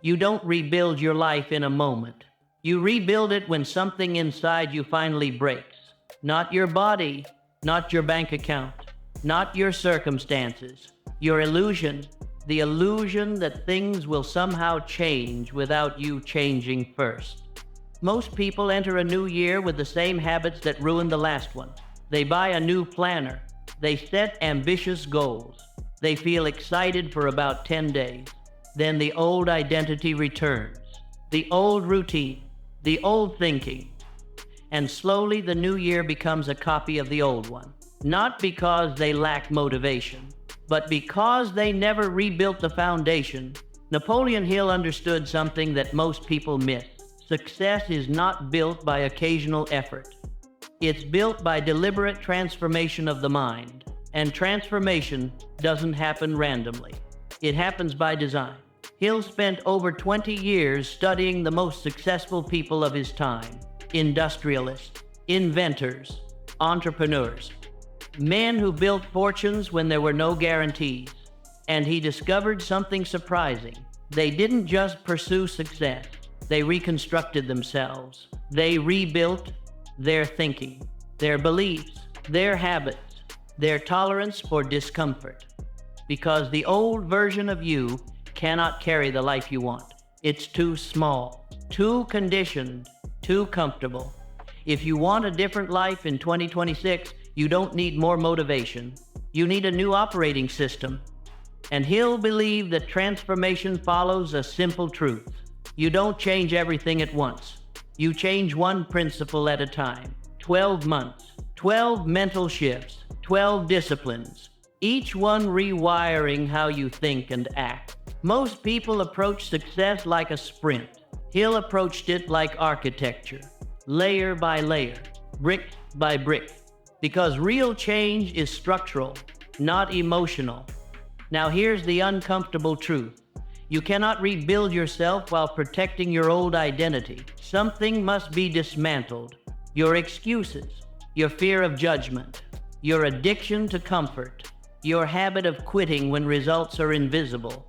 You don't rebuild your life in a moment. You rebuild it when something inside you finally breaks. Not your body, not your bank account, not your circumstances. Your illusion, the illusion that things will somehow change without you changing first. Most people enter a new year with the same habits that ruined the last one. They buy a new planner. They set ambitious goals. They feel excited for about 10 days. Then the old identity returns. The old routine, the old thinking. And slowly the new year becomes a copy of the old one. Not because they lack motivation, but because they never rebuilt the foundation. Napoleon Hill understood something that most people miss. Success is not built by occasional effort. It's built by deliberate transformation of the mind. And transformation doesn't happen randomly. It happens by design. Hill spent over 20 years studying the most successful people of his time. Industrialists, inventors, entrepreneurs. Men who built fortunes when there were no guarantees. And he discovered something surprising. They didn't just pursue success. They reconstructed themselves. They rebuilt their thinking, their beliefs, their habits, their tolerance for discomfort. Because the old version of you cannot carry the life you want. It's too small, too conditioned, too comfortable. If you want a different life in 2026, you don't need more motivation. You need a new operating system. And Hill believed that transformation follows a simple truth. You don't change everything at once. You change one principle at a time. 12 months, 12 mental shifts, 12 disciplines, each one rewiring how you think and act. Most people approach success like a sprint. Hill approached it like architecture, layer by layer, brick by brick. Because real change is structural, not emotional. Now here's the uncomfortable truth. You cannot rebuild yourself while protecting your old identity. Something must be dismantled. Your excuses, your fear of judgment, your addiction to comfort, your habit of quitting when results are invisible.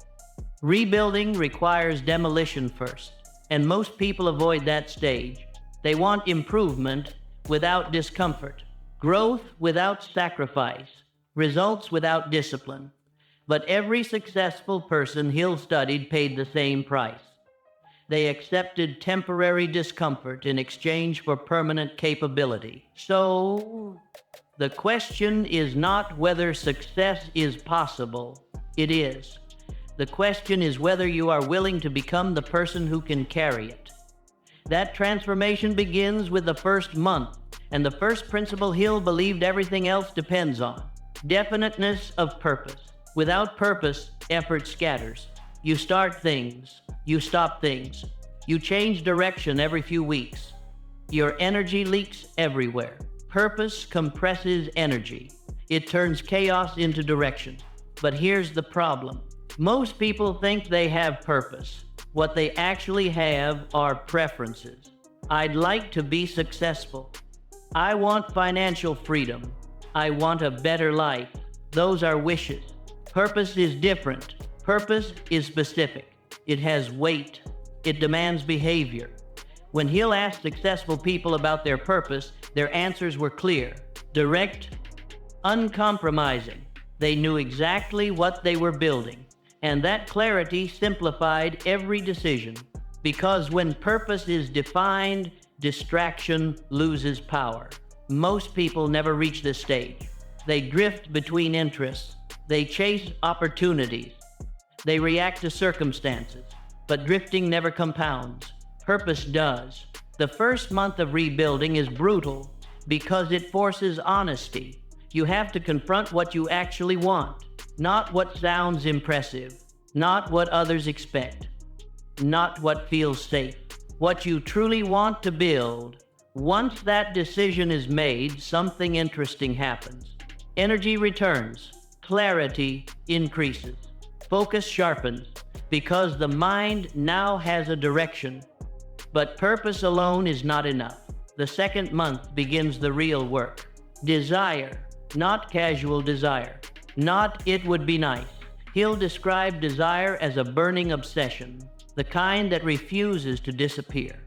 Rebuilding requires demolition first, and most people avoid that stage. They want improvement without discomfort, growth without sacrifice, results without discipline. But every successful person Hill studied paid the same price. They accepted temporary discomfort in exchange for permanent capability. So, the question is not whether success is possible. It is. The question is whether you are willing to become the person who can carry it. That transformation begins with the first month, and the first principle Hill believed everything else depends on: definiteness of purpose. Without purpose, effort scatters. You start things, you stop things. You change direction every few weeks. Your energy leaks everywhere. Purpose compresses energy. It turns chaos into direction. But here's the problem. Most people think they have purpose. What they actually have are preferences. I'd like to be successful. I want financial freedom. I want a better life. Those are wishes. Purpose is different. Purpose is specific. It has weight. It demands behavior. When Hill asked successful people about their purpose, their answers were clear, direct, uncompromising. They knew exactly what they were building, and that clarity simplified every decision. Because when purpose is defined, distraction loses power. Most people never reach this stage. They drift between interests. They chase opportunities. They react to circumstances. But drifting never compounds. Purpose does. The first month of rebuilding is brutal because it forces honesty. You have to confront what you actually want, not what sounds impressive, not what others expect, not what feels safe. What you truly want to build. Once that decision is made, something interesting happens. Energy returns. Clarity increases. Focus sharpens because the mind now has a direction. But purpose alone is not enough. The second month begins the real work. Desire, not casual desire. Not it would be nice. Hill described desire as a burning obsession. the kind that refuses to disappear,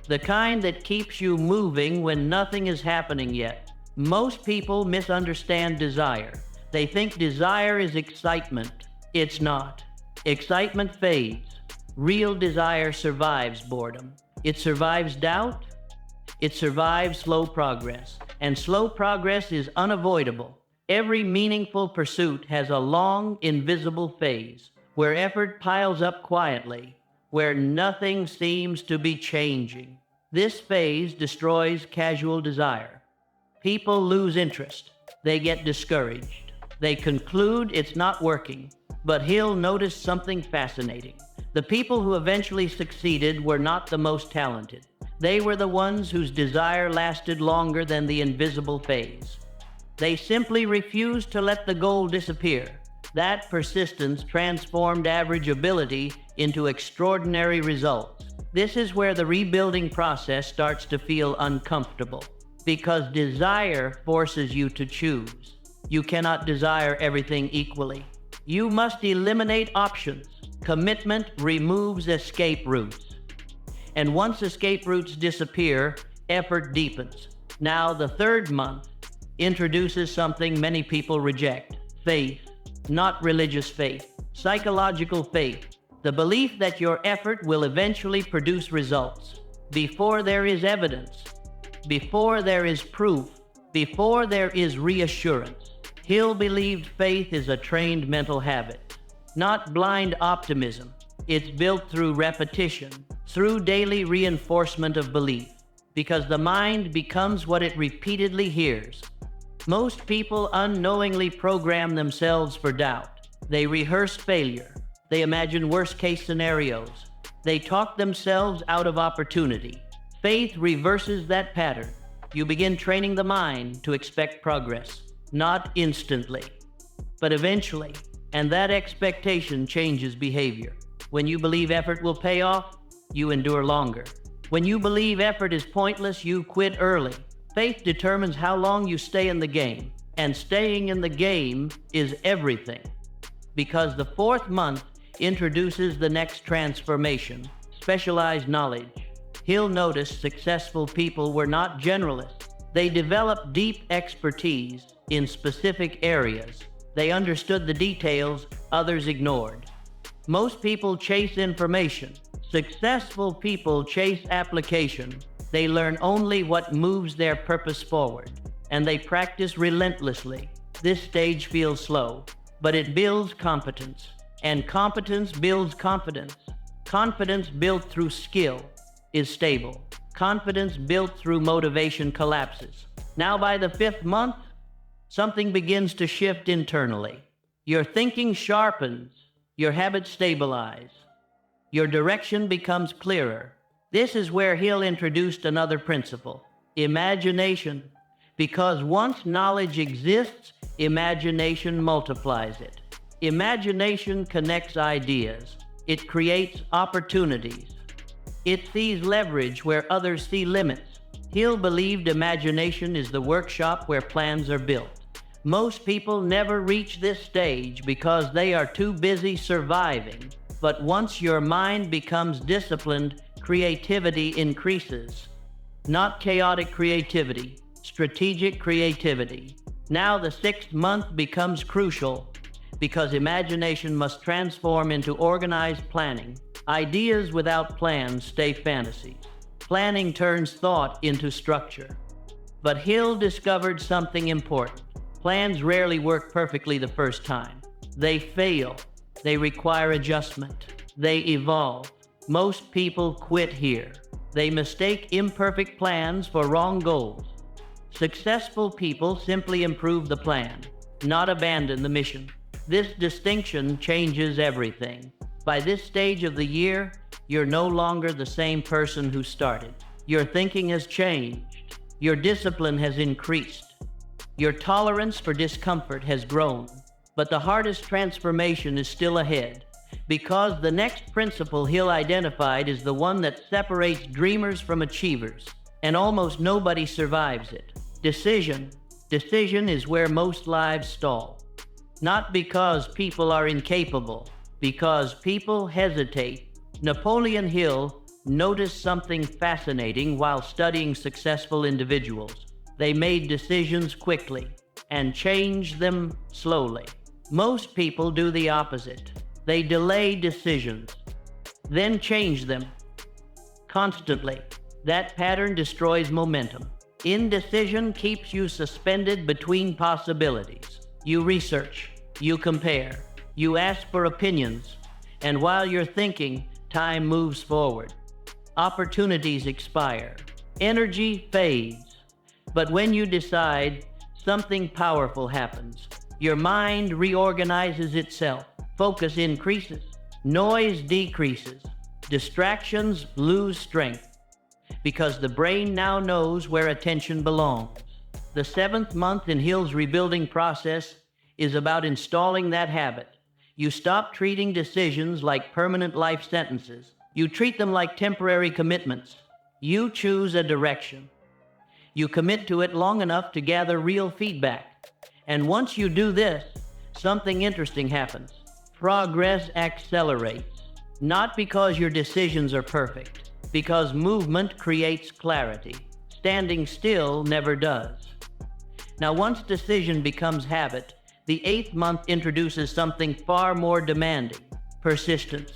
the kind that keeps you moving when nothing is happening yet. Most people misunderstand desire. They think desire is excitement. It's not. Excitement fades. Real desire survives boredom. It survives doubt. It survives slow progress. And slow progress is unavoidable. Every meaningful pursuit has a long, invisible phase where effort piles up quietly, where nothing seems to be changing. This phase destroys casual desire. People lose interest. They get discouraged. They conclude it's not working. But he'll notice something fascinating. The people who eventually succeeded were not the most talented. They were the ones whose desire lasted longer than the invisible phase. They simply refused to let the goal disappear. That persistence transformed average ability into extraordinary results. This is where the rebuilding process starts to feel uncomfortable, because desire forces you to choose. You cannot desire everything equally. You must eliminate options. Commitment removes escape routes. And once escape routes disappear, effort deepens. Now, the third month introduces something many people reject: faith. Not religious faith, psychological faith. The belief that your effort will eventually produce results. Before there is evidence, before there is proof, before there is reassurance. Hill believed faith is a trained mental habit, not blind optimism. It's built through repetition, through daily reinforcement of belief, because the mind becomes what it repeatedly hears. Most people unknowingly program themselves for doubt. They rehearse failure. They imagine worst-case scenarios. They talk themselves out of opportunity. Faith reverses that pattern. You begin training the mind to expect progress, not instantly, but eventually, and that expectation changes behavior. When you believe effort will pay off, you endure longer. When you believe effort is pointless, you quit early. Faith determines how long you stay in the game, and staying in the game is everything. Because the fourth month introduces the next transformation: specialized knowledge. He'll notice successful people were not generalists. They developed deep expertise in specific areas. They understood the details others ignored. Most people chase information. Successful people chase application. They learn only what moves their purpose forward, and they practice relentlessly. This stage feels slow, but it builds competence, and competence builds confidence. Confidence built through skill is stable. Confidence built through motivation collapses. Now, by the fifth month, something begins to shift internally. Your thinking sharpens, your habits stabilize, your direction becomes clearer. This is where Hill introduced another principle: imagination. Because once knowledge exists, imagination multiplies it. Imagination connects ideas. It creates opportunities. It sees leverage where others see limits. Hill believed imagination is the workshop where plans are built. Most people never reach this stage because they are too busy surviving. But once your mind becomes disciplined, creativity increases. Not chaotic creativity, strategic creativity. Now the sixth month becomes crucial because imagination must transform into organized planning. Ideas without plans stay fantasies. Planning turns thought into structure. But Hill discovered something important. Plans rarely work perfectly the first time. They fail. They require adjustment. They evolve. Most people quit here. They mistake imperfect plans for wrong goals. Successful people simply improve the plan, not abandon the mission. This distinction changes everything. By this stage of the year, you're no longer the same person who started. Your thinking has changed. Your discipline has increased. Your tolerance for discomfort has grown. But the hardest transformation is still ahead, because the next principle Hill identified is the one that separates dreamers from achievers, and almost nobody survives it. Decision. Decision is where most lives stall. Not because people are incapable, because people hesitate. Napoleon Hill noticed something fascinating while studying successful individuals. They made decisions quickly and changed them slowly. Most people do the opposite. They delay decisions, then change them constantly. That pattern destroys momentum. Indecision keeps you suspended between possibilities. You research, you compare, you ask for opinions, and while you're thinking, time moves forward. Opportunities expire. Energy fades. But when you decide, something powerful happens. Your mind reorganizes itself. Focus increases. Noise decreases. Distractions lose strength. Because the brain now knows where attention belongs. The 7th month in Hill's rebuilding process is about installing that habit. You stop treating decisions like permanent life sentences. You treat them like temporary commitments. You choose a direction. You commit to it long enough to gather real feedback. And once you do this, something interesting happens. Progress accelerates. Not because your decisions are perfect, because movement creates clarity. Standing still never does. Now, once decision becomes habit, the 8th month introduces something far more demanding: persistence.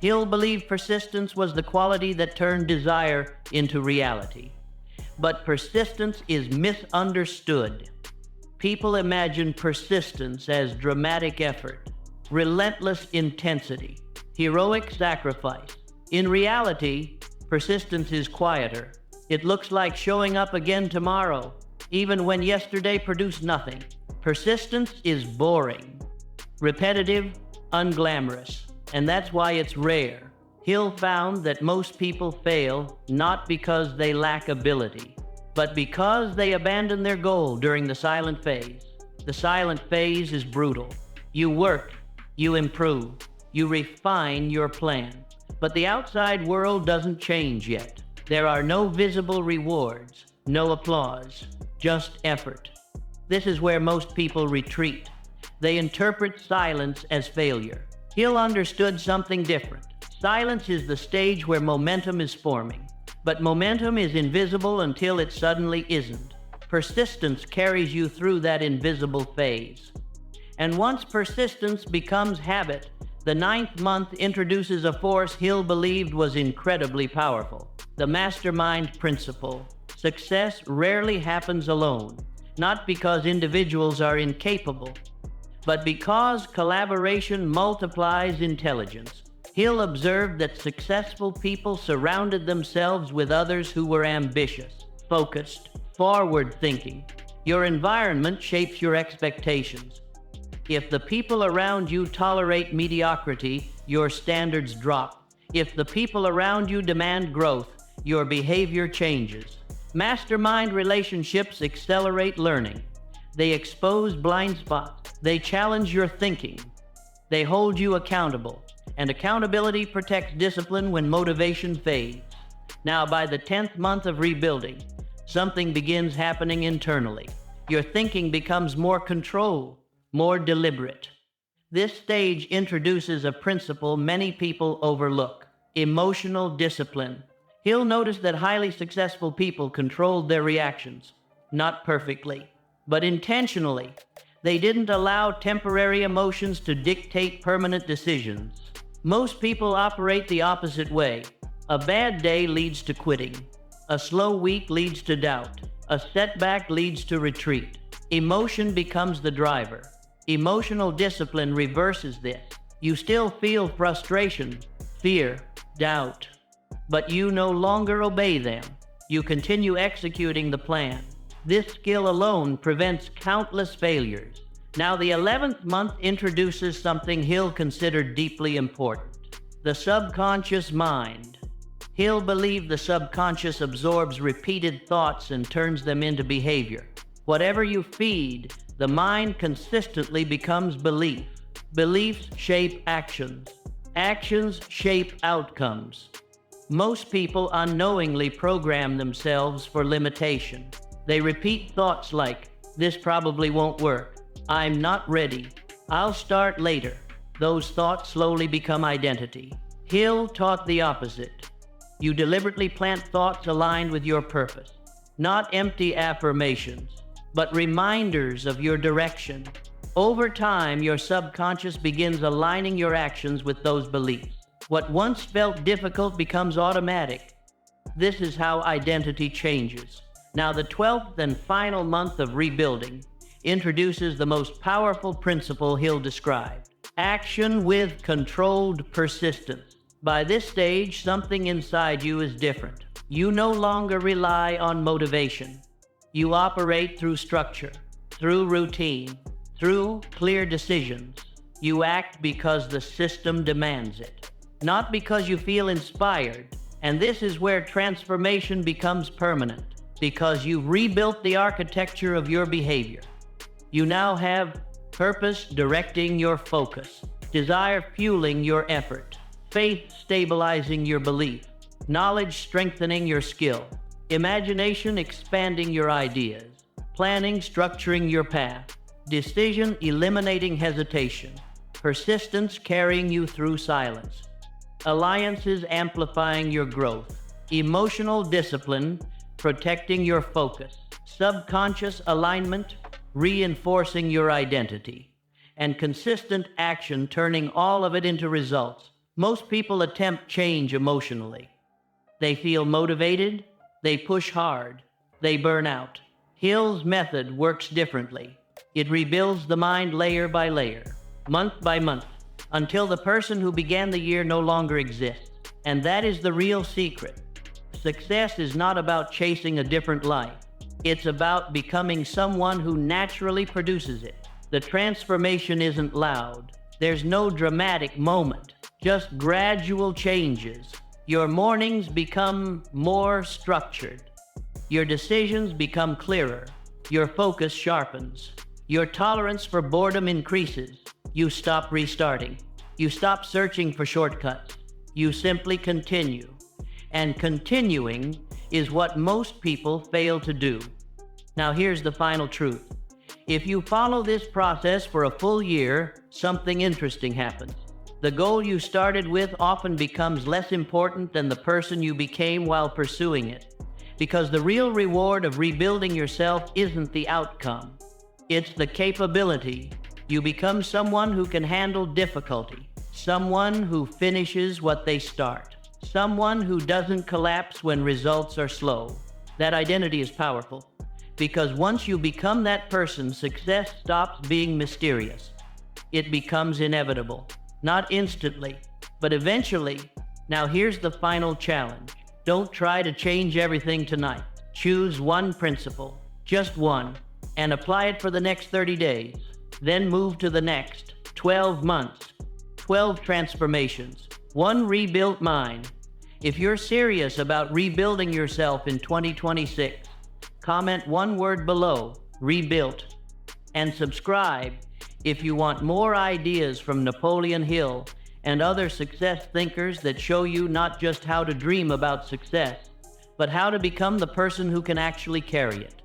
Hill believed persistence was the quality that turned desire into reality. But persistence is misunderstood. People imagine persistence as dramatic effort, relentless intensity, heroic sacrifice. In reality, persistence is quieter. It looks like showing up again tomorrow, even when yesterday produced nothing. Persistence is boring, repetitive, unglamorous, and that's why it's rare. Hill found that most people fail not because they lack ability, but because they abandon their goal during the silent phase. The silent phase is brutal. You work, you improve, you refine your plan. But the outside world doesn't change yet. There are no visible rewards, no applause, just effort. This is where most people retreat. They interpret silence as failure. Hill understood something different. Silence is the stage where momentum is forming. But momentum is invisible until it suddenly isn't. Persistence carries you through that invisible phase. And once persistence becomes habit, the 9th month introduces a force Hill believed was incredibly powerful: the mastermind principle. Success rarely happens alone, not because individuals are incapable, but because collaboration multiplies intelligence. Hill observed that successful people surrounded themselves with others who were ambitious, focused, forward-thinking. Your environment shapes your expectations. If the people around you tolerate mediocrity, your standards drop. If the people around you demand growth, your behavior changes. Mastermind relationships accelerate learning. They expose blind spots. They challenge your thinking. They hold you accountable. And accountability protects discipline when motivation fades. Now, by the 10th month of rebuilding, something begins happening internally. Your thinking becomes more controlled, more deliberate. This stage introduces a principle many people overlook: emotional discipline. Hill noticed that highly successful people controlled their reactions, not perfectly, but intentionally. They didn't allow temporary emotions to dictate permanent decisions. Most people operate the opposite way. A bad day leads to quitting. A slow week leads to doubt. A setback leads to retreat. Emotion becomes the driver. Emotional discipline reverses this. You still feel frustration, fear, doubt, but you no longer obey them. You continue executing the plan. This skill alone prevents countless failures. Now, the 11th month introduces something Hill considered deeply important: the subconscious mind. Hill believed the subconscious absorbs repeated thoughts and turns them into behavior. Whatever you feed, the mind consistently becomes belief. Beliefs shape actions. Actions shape outcomes. Most people unknowingly program themselves for limitation. They repeat thoughts like, "This probably won't work," "I'm not ready," "I'll start later." Those thoughts slowly become identity. Hill taught the opposite. You deliberately plant thoughts aligned with your purpose, not empty affirmations, but reminders of your direction. Over time, your subconscious begins aligning your actions with those beliefs. What once felt difficult becomes automatic. This is how identity changes. Now, the 12th and final month of rebuilding introduces the most powerful principle Hill described: action with controlled persistence. By this stage, something inside you is different. You no longer rely on motivation. You operate through structure, through routine, through clear decisions. You act because the system demands it, not because you feel inspired. And this is where transformation becomes permanent, because you've rebuilt the architecture of your behavior. You now have purpose directing your focus, desire fueling your effort, faith stabilizing your belief, knowledge strengthening your skill, imagination expanding your ideas, planning structuring your path, decision eliminating hesitation, persistence carrying you through silence, alliances amplifying your growth, emotional discipline protecting your focus, subconscious alignment reinforcing your identity, and consistent action turning all of it into results. Most people attempt change emotionally. They feel motivated, they push hard, they burn out. Hill's method works differently. It rebuilds the mind layer by layer, month by month, until the person who began the year no longer exists. And that is the real secret. Success is not about chasing a different life. It's about becoming someone who naturally produces it. The transformation isn't loud. There's no dramatic moment, just gradual changes. Your mornings become more structured. Your decisions become clearer. Your focus sharpens. Your tolerance for boredom increases. You stop restarting. You stop searching for shortcuts. You simply continue. And continuing is what most people fail to do. Now here's the final truth. If you follow this process for a full year, something interesting happens. The goal you started with often becomes less important than the person you became while pursuing it. Because the real reward of rebuilding yourself isn't the outcome. It's the capability. You become someone who can handle difficulty, someone who finishes what they start, someone who doesn't collapse when results are slow. That identity is powerful, because once you become that person, success stops being mysterious. It becomes inevitable, not instantly, but eventually. Now here's the final challenge. Don't try to change everything tonight. Choose one principle, just one, and apply it for the next 30 days. Then move to the next 12 months, 12 transformations, one rebuilt mind. If you're serious about rebuilding yourself in 2026, comment one word below, rebuilt, and subscribe if you want more ideas from Napoleon Hill and other success thinkers that show you not just how to dream about success, but how to become the person who can actually carry it.